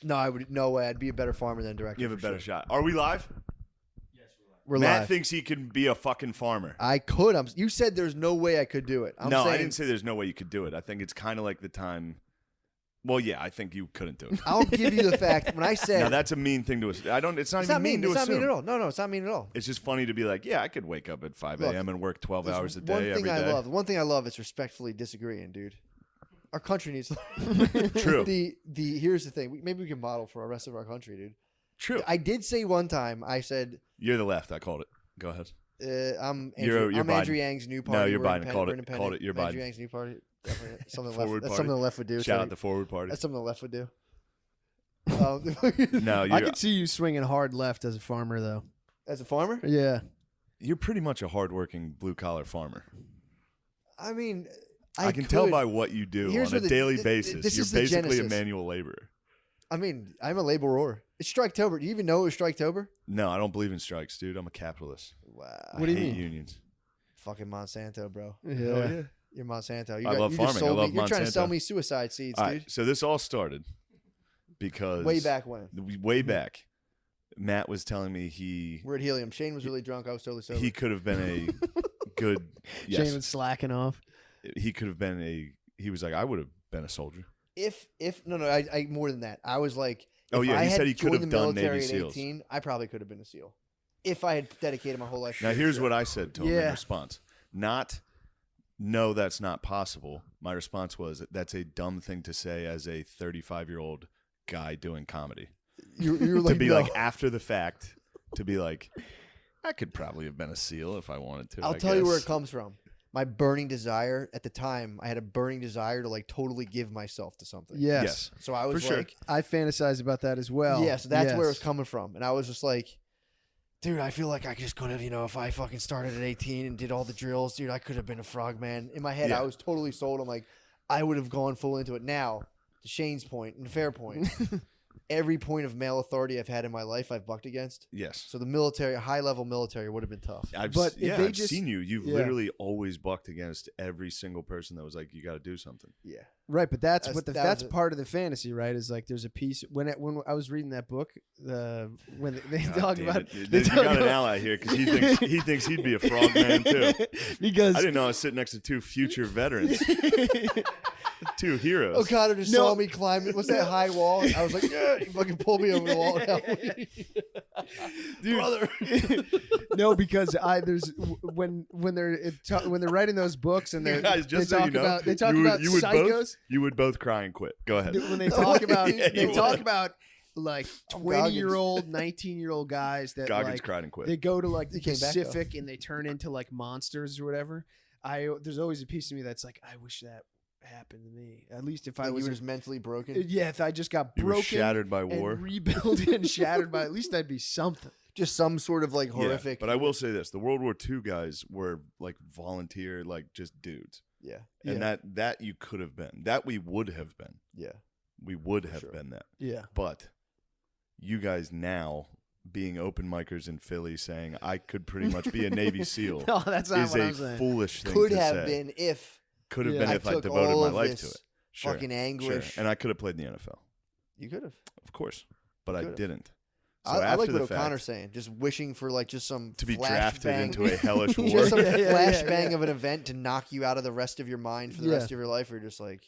No, I would. No way. I'd be a better farmer than director. You have a better shot. Are we live? We're Matt live. thinks he can be a fucking farmer. I could. You said there's no way I could do it. No, I didn't say there's no way you could do it. I think it's kind of like the time. Well, yeah, I think you couldn't do it. I'll give you the fact when I said. Now that's a mean thing to assume. It's not even mean to It's assume. not mean at all. No, it's not mean at all. It's just funny to be like, yeah, I could wake up at 5 a.m. and work 12 hours a day every day. One thing I love is respectfully disagreeing, dude. Our country needs. True. Here's the thing. Maybe we can model for the rest of our country, dude. True. I did say one time. I said. You're the left. I called it. Go ahead. I'm you're Andrew Yang New Party. No, you're We're Biden. Called it. You're Biden. Andrew Yang's New Party. Definitely something Forward left. That's party. something the left would do. Shout out the Forward Party. That's something the left would do. No, I could see you swinging hard left as a farmer, though. As a farmer? Yeah. You're pretty much a hardworking blue collar farmer. I mean, I can tell by what you do on a daily basis. You're basically a manual laborer. I mean, I'm a laborer. It's Striketober. Do you even know it was Striketober? No, I don't believe in strikes, dude. I'm a capitalist. Wow. What do you hate mean? Unions. Fucking Monsanto, bro. Yeah. You're Monsanto. I love farming. I love You're trying to Monsanto. sell me suicide seeds, All dude. right, so this all started because Way back when. Way back, Matt was telling me We're at Helium. Shane was really drunk. I was totally sober. he could have been a good. Yes, Shane was slacking off. he could have been a. He was like, I would have been a soldier. I more than that. I was like, Oh if yeah, I he had said he could joined have the done military Navy at SEALs. 18, I probably could have been a SEAL if I had dedicated my whole life. Now here's what I said to him in Yeah. response. No, that's not possible. My response was, that's a dumb thing to say as a 35-year-old guy doing comedy. You're like, To be no. like after the fact, to be like, I could probably have been a SEAL if I wanted to. I'll I tell you where guess. it comes from. My burning desire at the time, I had a burning desire to like totally give myself to something. Yes. So I was For sure. like, I fantasize about that as well. yeah, so that's where Yes. it's coming from. And I was just like, dude, I feel like I just could have, if I fucking started at 18 and did all the drills, dude, I could have been a frogman. In my head, Yeah. I was totally sold. I'm like, I would have gone full into it. Now, to Shane's point, and fair point, every point of male authority I've had in my life, I've bucked against. Yes. So the military, high-level military would have been tough. I've they just- seen you. You've yeah. literally always bucked against every single person that was like, you got to do something. Yeah. Right, but that's That that's was part of the fantasy, right? Is like there's a piece when I was reading that book, when they God talk damn about it. they You talk got an about- ally here because he thinks he'd be a frogman too. because I didn't know I was sitting next to two future veterans, two heroes. O'Connor just No. saw me climbing. What's that high wall? I was like, yeah, he fucking pulled me over the wall. Dude, Brother. no, because when they're writing those books and You they guys, just they so talk you know, about they talk you would- about you would psychos. You would both cry and quit. Go ahead. When they talk about Yeah, you they talk would. about like I'm 20-year-old, 19-year-old guys that Goggins like cried and quit. they go to like the He came back, though. Pacific and they turn into like monsters or whatever. There's always a piece of me that's like, I wish that happened to me. At least if I Like was you were just mentally broken. yeah, if I just got You were broken shattered by and war. rebuilt and shattered by, at least that'd be something. Just some sort of like horrific. Yeah, but I will say this: the World War II guys were like volunteer, like just dudes, Yeah. and that you could have been. That we would have been. Yeah. We would have sure. been that. Yeah. But you guys now being open micers in Philly saying I could pretty much be a Navy SEAL No, that's not is what a I'm saying. foolish thing Could to have say. been if Could have Yeah. been I if I took devoted all my of life this to it. Sure, fucking sure. anguish. And I could have played in the NFL, You could have. of course, but I Could've. didn't. So I after like what the O'Connor's fact, saying. Just wishing for like just some to be flash drafted bang, into a hellish war. just some Yeah, yeah, flashbang yeah. of an event to knock you out of the rest of your mind for the Yeah. rest of your life. Or you're just like,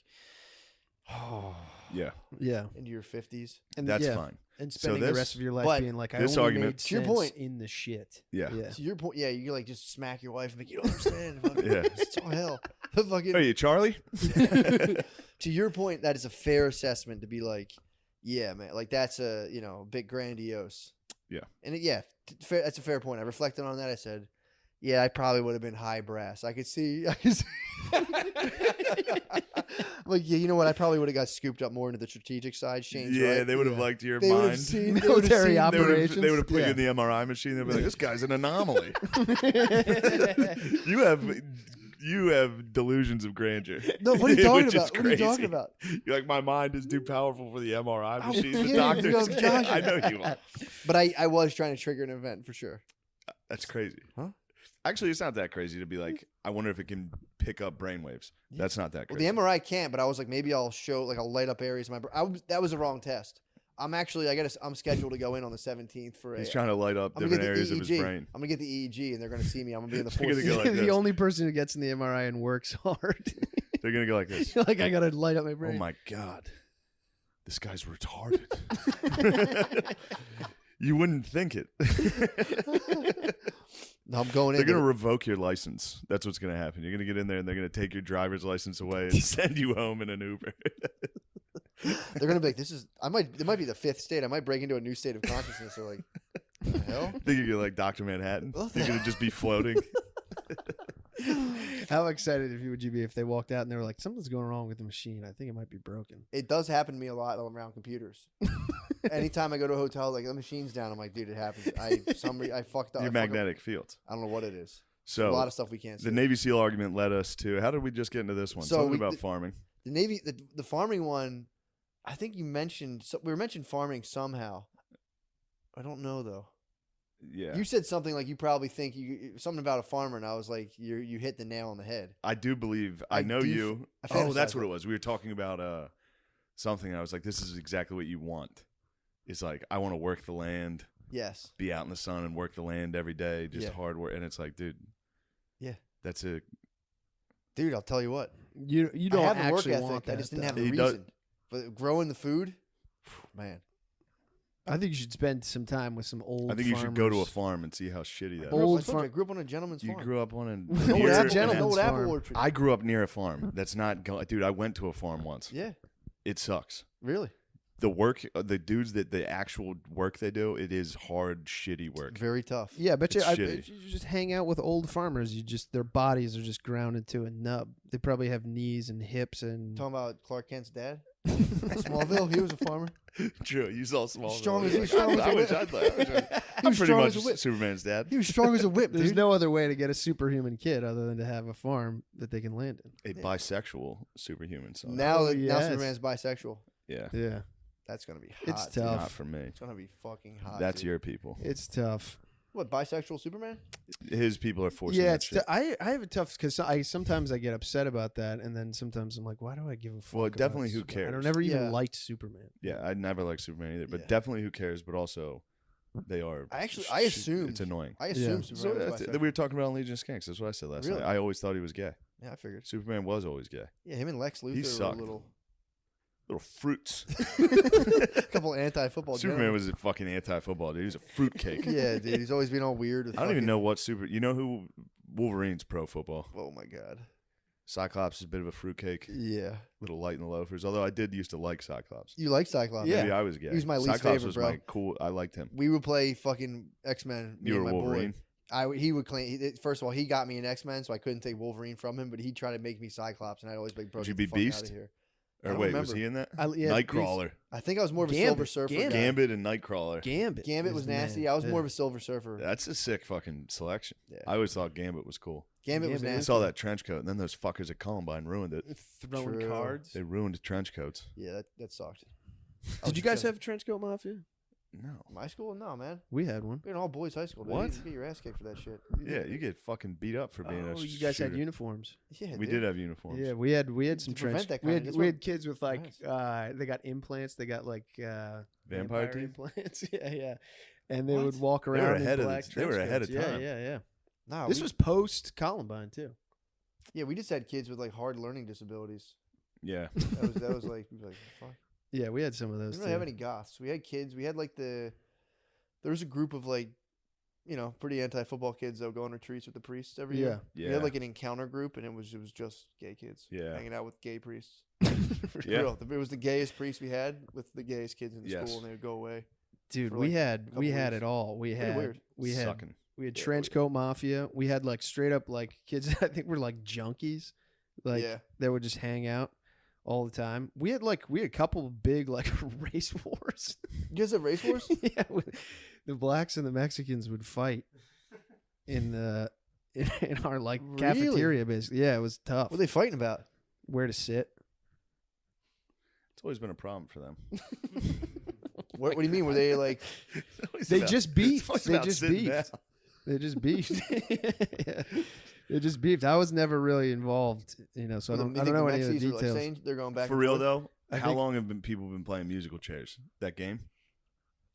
oh, Yeah, Yeah. into your 50s. And that's yeah. fine. And So spending the this- rest of your life but being like, I this only argument- made To your sense point. in the shit. Yeah. Yeah. To your point, yeah, you like just smack your wife and be like, you don't understand. Fucking, Yeah. It's all hell. The fucking, Are you Charlie? to your point, that is a fair assessment to be like, yeah, man, like that's a bit grandiose. Yeah. And that's a fair point. I reflected on that. I said, yeah, I probably would have been high brass. I could see. Like, yeah, you know what? I probably would have got scooped up more into the strategic side. Shane's Yeah, right. they would have liked your They would have mind. seen Military they would have seen- operations. They would have put Yeah. you in the MRI machine. They'd be like, "This guy's an anomaly." You have delusions of grandeur. No, what are you talking Which is about? What are you talking crazy. about? You're like, my mind is too powerful for the MRI I'm machine. The kidding. doctors. You know, Josh- I know you are. But I was trying to trigger an event for sure. That's crazy. Huh? Actually, it's not that crazy to be like, I wonder if it can pick up brainwaves. Yeah. That's not that Well, crazy. the MRI can't, but I was like, maybe I'll light up areas of my brain. That was the wrong test. I'm actually I'm scheduled to go in on the 17th for He's trying to light up I'm gonna different get the areas of his EEG. brain. I'm gonna get the EEG, and they're gonna see me. I'm gonna be in the They're fourth. gonna go like the this. only person who gets in the MRI and works hard. They're gonna go like this. Like, I gotta light up my Oh brain. my god, this guy's retarded. You wouldn't think it. No, I'm going They're in. gonna revoke your license. That's what's gonna happen. You're gonna get in there and they're gonna take your driver's license away and send you home in an Uber. They're gonna be like, "This is." It might be the fifth state. I might break into a new state of consciousness. They're like, "What the hell?" Think you're like Dr. Manhattan. You're gonna just be floating. How excited would you be if they walked out and they were like, something's going wrong with the machine. I think it might be broken. It does happen to me a lot around computers. Anytime I go to a hotel, like the machine's down, I'm like, dude, it happens. I fucked up. Your magnetic fields. I don't know what it is. So a lot of stuff we can't see. the Navy SEAL argument led us to. How did we just get into this one? So Something we- about farming. The Navy, the farming one, I think you mentioned. We were mentioned farming somehow. I don't know though. Yeah, You said something like you probably think something about a farmer, and I was like, you hit the nail on the head. I do believe. I I know do you. I Oh, that's fantasize what it about was. We were talking about something. I was like, this is exactly what you want. It's like I want to work the land, Yes. be out in the sun and work the land every day, just Yeah. hard work. And it's like, dude, Yeah. that's it. Dude, I'll tell you what. You I don't have the work actually ethic. want that. I just didn't have though. the He does- reason. But growing the food, man. I think you should spend some time with some old I think you should go to a farmers. farm and see how shitty that is. Old I told you, I grew up on a gentleman's You farm. grew up on a No, Old it's a apple, gentleman's old apple farm. orchard. I grew up near a farm. That's not dude. I went to a farm once. Yeah, It sucks. really. The work, the dudes that the actual work they do, it is hard, shitty work. Very tough. Yeah, but It's I shitty. bet you just hang out with old farmers. Their bodies are just ground into a nub. They probably have knees and hips and Talking about Clark Kent's dad, Smallville. He was a farmer. True, you saw small. Strong as- he's strong as a whip. I'm was pretty strong much as a whip. Superman's dad. He was strong as a whip, There's dude. no other way to get a superhuman kid other than to have a farm that they can land in. A bisexual superhuman son. Now, Oh, now yes. Superman's bisexual. Yeah, Yeah, That's gonna be hot. It's dude. tough. not for me. It's gonna be fucking hot. That's dude. your people. it's tough. What, bisexual Superman? His people are forcing Yeah, that it's shit. I have a tough because sometimes I get upset about that, and then sometimes I'm like, why do I give a fuck? Well, about definitely who Superman? I cares? never even Yeah. liked Superman. Yeah, I never liked Superman either, but Yeah. definitely who cares. But also, they are. I sh- assumed. it's annoying. I assumed Yeah. So Superman was that's, bisexual. we were talking about Legion of Skanks. That's what I said last Really? night. I always thought he was gay. Yeah, I figured. Superman was always gay. Yeah, him and Lex Luthor were a sucked. little, Little fruits. couple anti-football. Superman gentlemen. was a fucking anti-football dude. He was a fruitcake. Yeah, dude. He's always been all weird. With I don't even fucking- know what You know who Wolverine's pro football? Oh my god. Cyclops is a bit of a fruitcake. Yeah. Little light in the loafers. Although I did used to like Cyclops. You like Cyclops? Yeah. Maybe I was gay. He was my least Cyclops favorite, was bro. my cool. I liked him. We would play fucking X-Men. Me You and were my Wolverine. boy. He would claim. First of all, he got me an X-Men, so I couldn't take Wolverine from him. But he tried to make me Cyclops, and I'd always be like, bro, Would you get be the fuck Beast? outta here. I Or don't wait, was remember. he in that? Yeah, Nightcrawler, I think I was more of a Gambit. Silver Surfer. Gambit. guy. Gambit, and Nightcrawler. Gambit. was is the nasty. man. I was more Yeah. of a Silver Surfer. That's a sick fucking selection. Yeah. I always thought Gambit was cool. Gambit was Gambit I nasty. saw that trench coat, and then those fuckers at Columbine ruined it. throwing True. cards. They ruined trench coats. Yeah, that sucked. Did you guys have a trench coat mafia? No. my school? No, man. We had one. We're an all boys high school. Dude. What? You get your ass kicked for that shit. Yeah, you get fucking beat up for being a Oh, you guys had shooter. uniforms. Yeah, We dude. did have uniforms. Yeah, we had some To prevent trench. that We kind had of- we that's had kids with like Nice. they got implants. They got like Vampire teeth? implants. Yeah. And they What? would walk were around ahead in of black the- they were trench ahead of coats. time. Yeah. Nah, This we- was post Columbine too. Yeah, we just had kids with like hard learning disabilities. Yeah. That was like, we'd be like, fuck. Yeah, we had some of We those didn't too. really have any goths. We had kids. We had like there was a group of like, pretty anti-football kids that would go on retreats with the priests every year. Yeah. We had like an encounter group, and it was just gay kids. Yeah. hanging out with gay priests. For Yeah. real. It was the gayest priest we had with the gayest kids in the Yes. school, and they would go away. Dude, for, we like, had couple it weeks. all. We Pretty had weird. we had Sucking. we had Yeah, trench coat mafia. We had like straight up like kids that I think were like junkies, like Yeah. that would just hang out all the time. We had a couple of big like race wars. You guys have race wars? Yeah, the blacks and the Mexicans would fight in our like Really? cafeteria. Basically, yeah, it was tough. What are they fighting about? Where to sit? It's always been a problem for them. What do you mean? Were they like? It's always They about- just it's beefed. always They about just sitting beefed. down. They just beefed. Yeah. They just beefed. I was never really involved, so I don't know any of the Mexis are, details. saying they're going back For and real forth? though, How long have people been playing musical chairs? That game?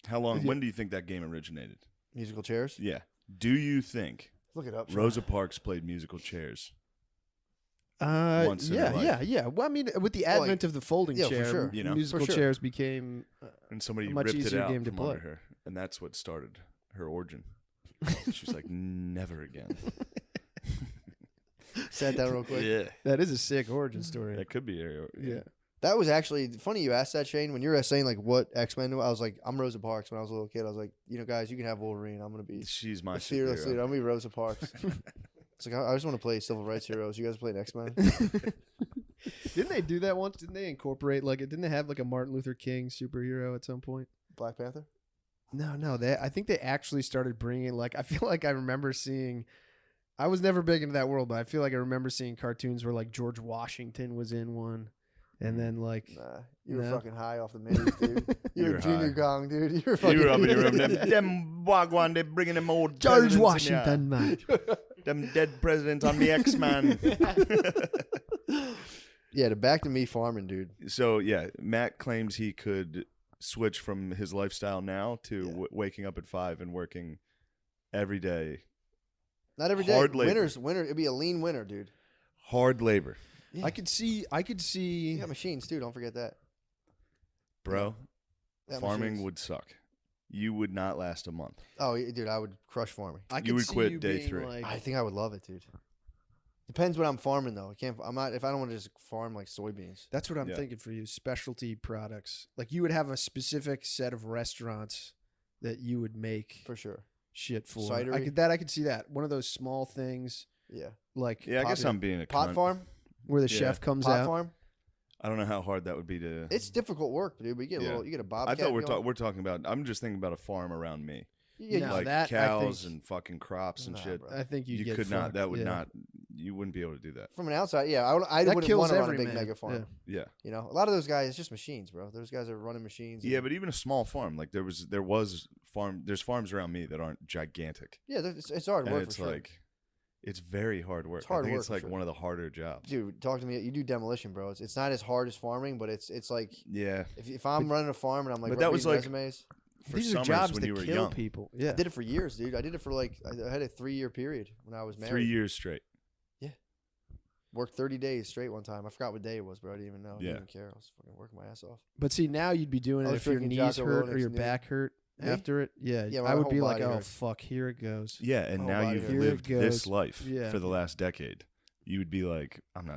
How long? Yeah. When do you think that game originated? Musical chairs. Yeah. Do you think Look it up. Rosa Parks played musical chairs? Yeah, once in her life? yeah. Well, I mean, with the Well, advent of the folding yeah, for chair, sure. You know? musical For sure. chairs became. And somebody A much ripped it easier out game to from under play. her, and that's what started her origin. She was like, never again. Sat down real quick. Yeah, That is a sick origin story. that could be her. Yeah. That was actually funny you asked that, Shane. When you were saying like what X-Men, I was like, I'm Rosa Parks. When I was a little kid, I was like, guys, you can have Wolverine. I'm gonna be She's my the fearless superhero. leader. I'm gonna be Rosa Parks. It's like I just want to play civil rights heroes. You guys play X-Men? Didn't they do that once? Didn't they incorporate didn't they have like a Martin Luther King superhero at some point? Black Panther? No. I think they actually started bringing I feel like I remember seeing. I was never big into that world, but I feel like I remember seeing cartoons where like George Washington was in one, and then Nah, you were No? fucking high off the maze, dude. You You were were junior high. gong, dude. You were fucking. You were up in your room. Them wagwan, they bringing them old George presidents in Washington, man. here. Them dead presidents on the X-Man. Yeah, back to me farming, dude. So yeah, Matt claims he could switch from his lifestyle now to Yeah. waking up at 5 and working every day. Not every day. Hard labor. Winter. It'd be a lean winter, dude. Hard labor, Yeah. I could see. You got machines too. Don't forget that. bro. Got Farming machines. would suck. You would not last a month. Oh, dude, I would crush farming. I You could would see quit you day being 3. like- I think I would love it, dude. Depends what I'm farming though. I can't. I'm not. If I don't want to just farm like soybeans. That's what I'm Yeah. thinking for you. Specialty products. Like you would have a specific set of restaurants that you would make For sure. shit for. Cidery. I could see that. One of those small things Yeah. like Yeah, I guess Pot- I'm being a Pot cunt. farm. where the Yeah. chef comes Pot out. farm. I don't know how hard that would be to. It's difficult work, dude. But you get a Yeah. little. You get a I bobcat. thought going. we're talking about. I'm just thinking about a farm around me, Yeah, No, like that I cows think- and fucking crops and Nah, shit. bro. I think You get could not. fucked. That would Yeah. not. You wouldn't be able to do that. From an outside, yeah, I That wouldn't kills want to run a every big man. mega farm. Yeah. Yeah. You know, a lot of those guys, it's just machines, bro. Those guys are running machines. Yeah, and- but even a small farm, like there was farm. There's farms around me that aren't gigantic, yeah, it's hard and work it's for sure. like, it's very hard work. It's hard I think work it's for like sure. one of the harder jobs. Dude, talk to me. You do demolition, bro. It's not as hard as farming, but it's like Yeah, if I'm running a farm and I'm like but that was reading like- resumes. for These are summers jobs when that you were kill young, people. I Yeah. did it for years, dude. I did it for like I had a 3-year period when I was married. 3 years straight. Worked 30 days straight one time. I forgot what day it was, bro. I didn't even know. I Yeah. didn't even care. I was fucking working my ass off. But see, now you'd be doing I it was if your drinking knees Jocko hurt or Willink's your new- back hurt Me? after it. Yeah. Yeah, my I would whole be like, body oh hurt. fuck, here it goes. Yeah, and Oh, now body you've hurt. Here it lived this goes. life Yeah. for the last decade. You would be like, I'm not